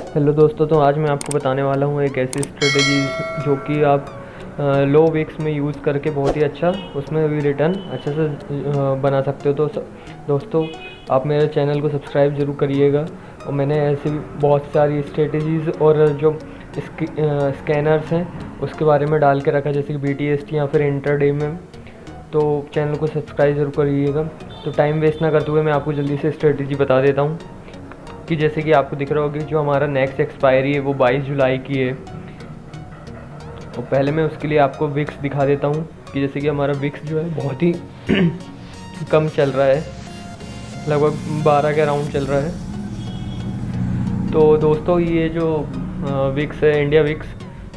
Hello दोस्तों, तो आज मैं आपको बताने वाला हूँ एक ऐसी स्ट्रेटजी जो कि आप लो विक्स में यूज़ करके बहुत ही अच्छा उसमें भी रिटर्न अच्छे से बना सकते हो। तो दोस्तों, आप मेरे चैनल को सब्सक्राइब ज़रूर करिएगा। और मैंने ऐसी बहुत सारी स्ट्रेटजीज़ और जो स्कैनर्स हैं उसके बारे में डाल के रखा, जैसे कि BTST या फिर इंटरडे में। तो चैनल को सब्सक्राइब ज़रूर करिएगा। तो टाइम वेस्ट ना करते हुए मैं आपको जल्दी से स्ट्रेटजी बता देता हूँ कि जैसे कि आपको दिख रहा होगा कि जो हमारा नेक्स्ट एक्सपायरी है वो 22 जुलाई की है। और पहले मैं उसके लिए आपको विक्स दिखा देता हूँ कि जैसे कि हमारा विक्स जो है बहुत ही कम चल रहा है, लगभग 12 के अराउंड चल रहा है। तो दोस्तों, ये जो विक्स है, इंडिया विक्स,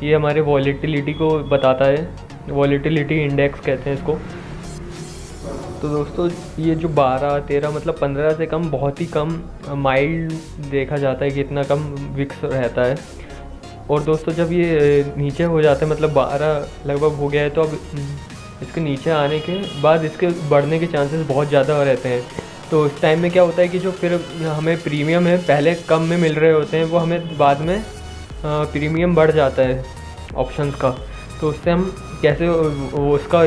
ये हमारे वॉलेटिलिटी को बताता है। वॉलेटिलिटी इंडेक्स कहते हैं इसको। तो दोस्तों, ये जो 12, 13 मतलब 15 से कम, बहुत ही कम माइल्ड देखा जाता है कि इतना कम विक्स रहता है। और दोस्तों, जब ये नीचे हो जाता है, मतलब 12 लगभग हो गया है, तो अब इसके नीचे आने के बाद इसके बढ़ने के चांसेस बहुत ज़्यादा रहते हैं। तो इस टाइम में क्या होता है कि जो फिर हमें प्रीमियम है पहले कम में मिल रहे होते हैं, वो हमें बाद में प्रीमियम बढ़ जाता है ऑप्शंस का। तो उससे हम कैसे वो उसका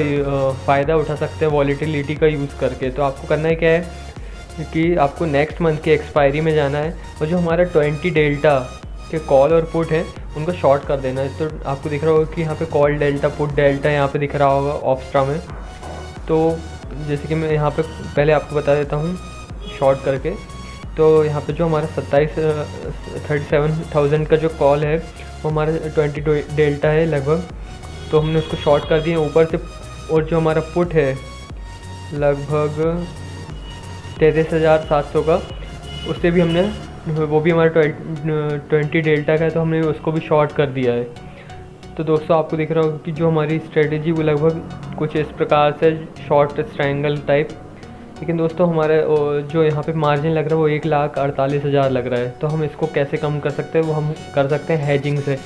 फ़ायदा उठा सकते हैं वॉलेटिलिटी का यूज़ करके। तो आपको करना है क्या है कि आपको नेक्स्ट मंथ के एक्सपायरी में जाना है और जो हमारा 20 डेल्टा के कॉल और पुट है उनको शॉर्ट कर देना है। तो आपको दिख रहा होगा कि यहाँ पे कॉल डेल्टा, पुट डेल्टा यहाँ पे दिख रहा होगा ऑप्स्ट्रा में। तो जैसे कि मैं यहाँ पे पहले आपको बता देता हूँ शॉर्ट करके। तो यहाँ पे जो हमारा 37,000 का जो कॉल है वो हमारा 20 डेल्टा है लगभग, तो हमने उसको शॉर्ट कर दिया ऊपर से। और जो हमारा पुट है लगभग 33,700 का, उससे भी हमने, वो भी हमारा 20 डेल्टा का है, तो हमने उसको भी शॉर्ट कर दिया है। तो दोस्तों, आपको दिख रहा होगा कि जो हमारी स्ट्रेटजी वो लगभग कुछ इस प्रकार से शॉर्ट ट्रायंगल टाइप। लेकिन दोस्तों, हमारे जो यहाँ पे मार्जिन लग रहा है वो 1,48,000 लग रहा है। तो हम इसको कैसे कम कर सकते हैं, वो हम कर सकते हैं हेजिंग से।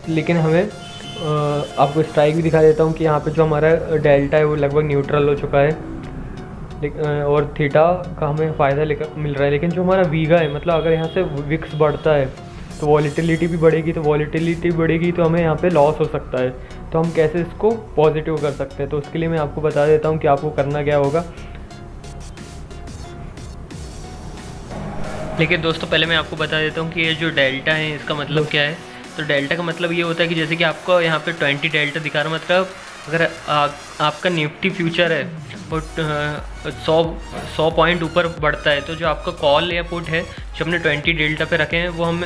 लेकिन हमें आपको स्ट्राइक भी दिखा देता हूँ कि यहाँ पे जो हमारा डेल्टा है वो लगभग न्यूट्रल हो चुका है और थीटा का हमें फ़ायदा मिल रहा है। लेकिन जो हमारा वीगा है, मतलब अगर यहाँ से विक्स बढ़ता है तो वॉलेटिलिटी भी बढ़ेगी, तो वॉलेटिलिटी बढ़ेगी तो हमें यहाँ पे लॉस हो सकता है। तो हम कैसे इसको पॉजिटिव कर सकते हैं, तो उसके लिए मैं आपको बता देता हूँ कि आपको करना क्या होगा। लेकिन दोस्तों, पहले मैं आपको बता देता हूँ कि ये जो डेल्टा है इसका मतलब क्या है। तो डेल्टा का मतलब ये होता है कि जैसे कि आपको यहाँ पे 20 डेल्टा दिखा रहा, मतलब अगर आपका निफ्टी फ्यूचर है वो 100 पॉइंट ऊपर बढ़ता है, तो जो आपका कॉल या पुट है जो हमने 20 डेल्टा पे रखे हैं वो हम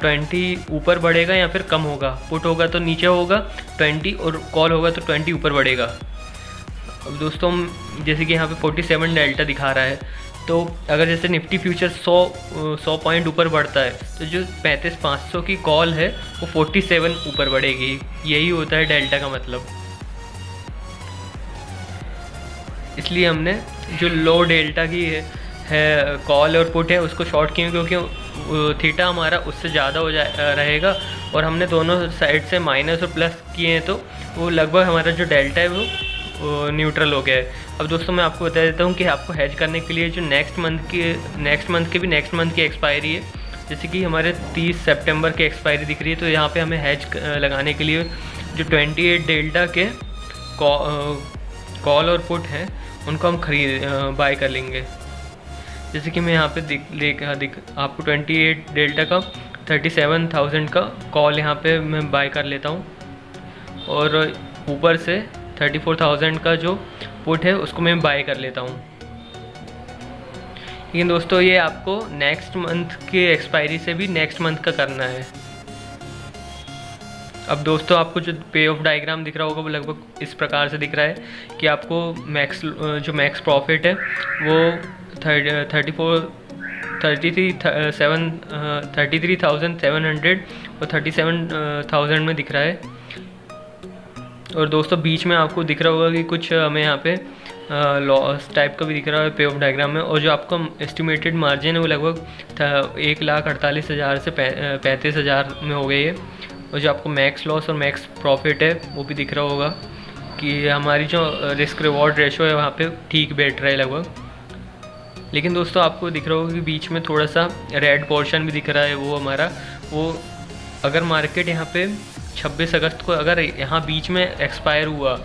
20 ऊपर बढ़ेगा या फिर कम होगा। पुट होगा तो नीचे होगा 20, और कॉल होगा तो 20 ऊपर बढ़ेगा। अब दोस्तों, जैसे कि यहाँ पे 47 डेल्टा दिखा रहा है, तो अगर जैसे निफ्टी फ्यूचर 100 पॉइंट ऊपर बढ़ता है तो जो 35,500 की कॉल है वो 47 ऊपर बढ़ेगी। यही होता है डेल्टा का मतलब। इसलिए हमने जो लो डेल्टा की है कॉल और पुट है उसको शॉर्ट किया, क्योंकि थीटा हमारा उससे ज़्यादा हो रहेगा। और हमने दोनों साइड से माइनस और प्लस किए हैं, तो वो लगभग हमारा जो डेल्टा है वो न्यूट्रल हो गया है। अब दोस्तों, मैं आपको बता देता हूँ कि आपको हेज करने के लिए जो नेक्स्ट मंथ की एक्सपायरी है, जैसे कि हमारे 30 सितंबर की एक्सपायरी दिख रही है, तो यहाँ पे हमें हेज लगाने के लिए जो 28 डेल्टा के कॉल और पुट हैं उनको हम बाय कर लेंगे। जैसे कि मैं यहाँ पे आपको 28 डेल्टा का 37,000 का कॉल यहाँ पे मैं बाय कर लेता हूँ, और ऊपर से 34,000 का जो पुट है उसको मैं बाय कर लेता हूँ। लेकिन दोस्तों, ये आपको नेक्स्ट मंथ के एक्सपायरी से भी नेक्स्ट मंथ का करना है। अब दोस्तों, आपको जो पे ऑफ डायग्राम दिख रहा होगा वो लगभग इस प्रकार से दिख रहा है कि आपको मैक्स प्रॉफिट है वो 33,700 और 37,000 में दिख रहा है। और दोस्तों, बीच में आपको दिख रहा होगा कि कुछ हमें यहाँ पे लॉस टाइप का भी दिख रहा है पे ऑफ डायग्राम में। और जो आपका एस्टिमेटेड मार्जिन है वो लगभग 1,48,000 से 35,000 में हो गई है। और जो आपको मैक्स लॉस और मैक्स प्रॉफिट है वो भी दिख रहा होगा कि हमारी जो रिस्क रिवॉर्ड रेशो है वहाँ पे ठीक बैठ रहा है लगभग। लेकिन दोस्तों आपको दिख रहा होगा कि बीच में थोड़ा सा रेड पोर्शन भी दिख रहा है, वो हमारा वो अगर मार्केट यहाँ पे 26 अगस्त को अगर यहाँ बीच में एक्सपायर हुआ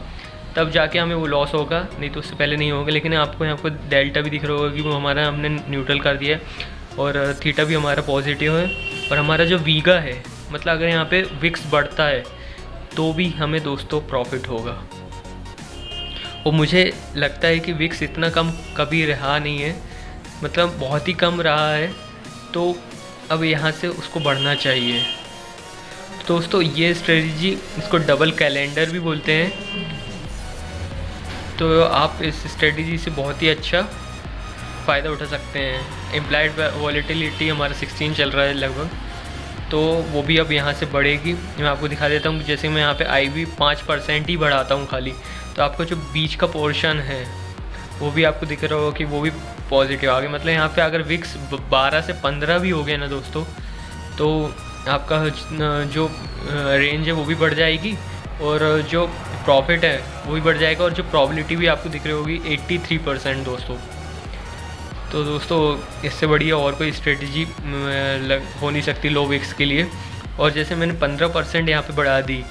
तब जाके हमें वो लॉस होगा, नहीं तो उससे पहले नहीं होगा। लेकिन आपको यहाँ पर डेल्टा भी दिख रहा होगा कि वो हमारा हमने न्यूट्रल कर दिया है और थीटा भी हमारा पॉजिटिव है। और हमारा जो वीगा है, मतलब अगर यहाँ पे विक्स बढ़ता है तो भी हमें दोस्तों प्रॉफिट होगा। और मुझे लगता है कि विक्स इतना कम कभी रहा नहीं है, मतलब बहुत ही कम रहा है, तो अब यहाँ से उसको बढ़ना चाहिए। तो दोस्तों ये स्ट्रेटजी, इसको डबल कैलेंडर भी बोलते हैं, तो आप इस स्ट्रेटजी से बहुत ही अच्छा फ़ायदा उठा सकते हैं। इम्प्लाइड वॉलेटिलिटी हमारा 16 चल रहा है लगभग, तो वो भी अब यहाँ से बढ़ेगी। मैं आपको दिखा देता हूँ, जैसे मैं यहाँ पे IV 5% ही बढ़ाता हूँ खाली, तो आपका जो बीच का पोर्शन है वो भी आपको दिख रहा होगा कि वो भी पॉजिटिव आ गया। मतलब यहाँ पे अगर विक्स 12 से 15 भी हो गया ना दोस्तों, तो आपका जो रेंज है वो भी बढ़ जाएगी और जो प्रॉफिट है वो भी बढ़ जाएगा, और जो प्रॉबिलिटी भी आपको दिख रही होगी 83% दोस्तों। तो दोस्तों इससे बढ़िया और कोई स्ट्रेटजी हो नहीं सकती लो विक्स के लिए। और जैसे मैंने 15% यहाँ पे बढ़ा दी,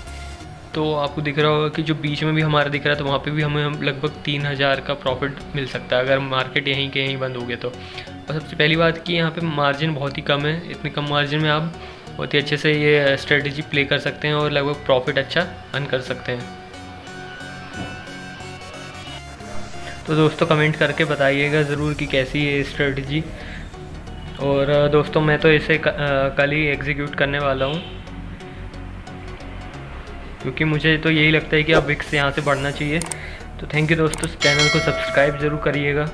तो आपको दिख रहा होगा कि जो बीच में भी हमारा दिख रहा है, तो वहाँ पे भी हमें लगभग 3000 का प्रॉफिट मिल सकता है अगर मार्केट यहीं के यहीं बंद हो गया तो। और सबसे पहली बात कि यहाँ पे मार्जिन बहुत ही कम है, इतने कम मार्जिन में आप बहुत ही अच्छे से ये स्ट्रेटजी प्ले कर सकते हैं और लगभग प्रॉफिट अच्छा अर्न कर सकते हैं। तो दोस्तों कमेंट करके बताइएगा ज़रूर कि कैसी है स्ट्रेटजी। और दोस्तों मैं तो इसे कल ही एग्जीक्यूट करने वाला हूँ, क्योंकि मुझे तो यही लगता है कि अब विक्स यहाँ से बढ़ना चाहिए। तो थैंक यू दोस्तों, चैनल को सब्सक्राइब ज़रूर करिएगा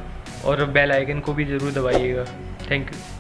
और बेल आइकन को भी ज़रूर दबाइएगा। Thank you.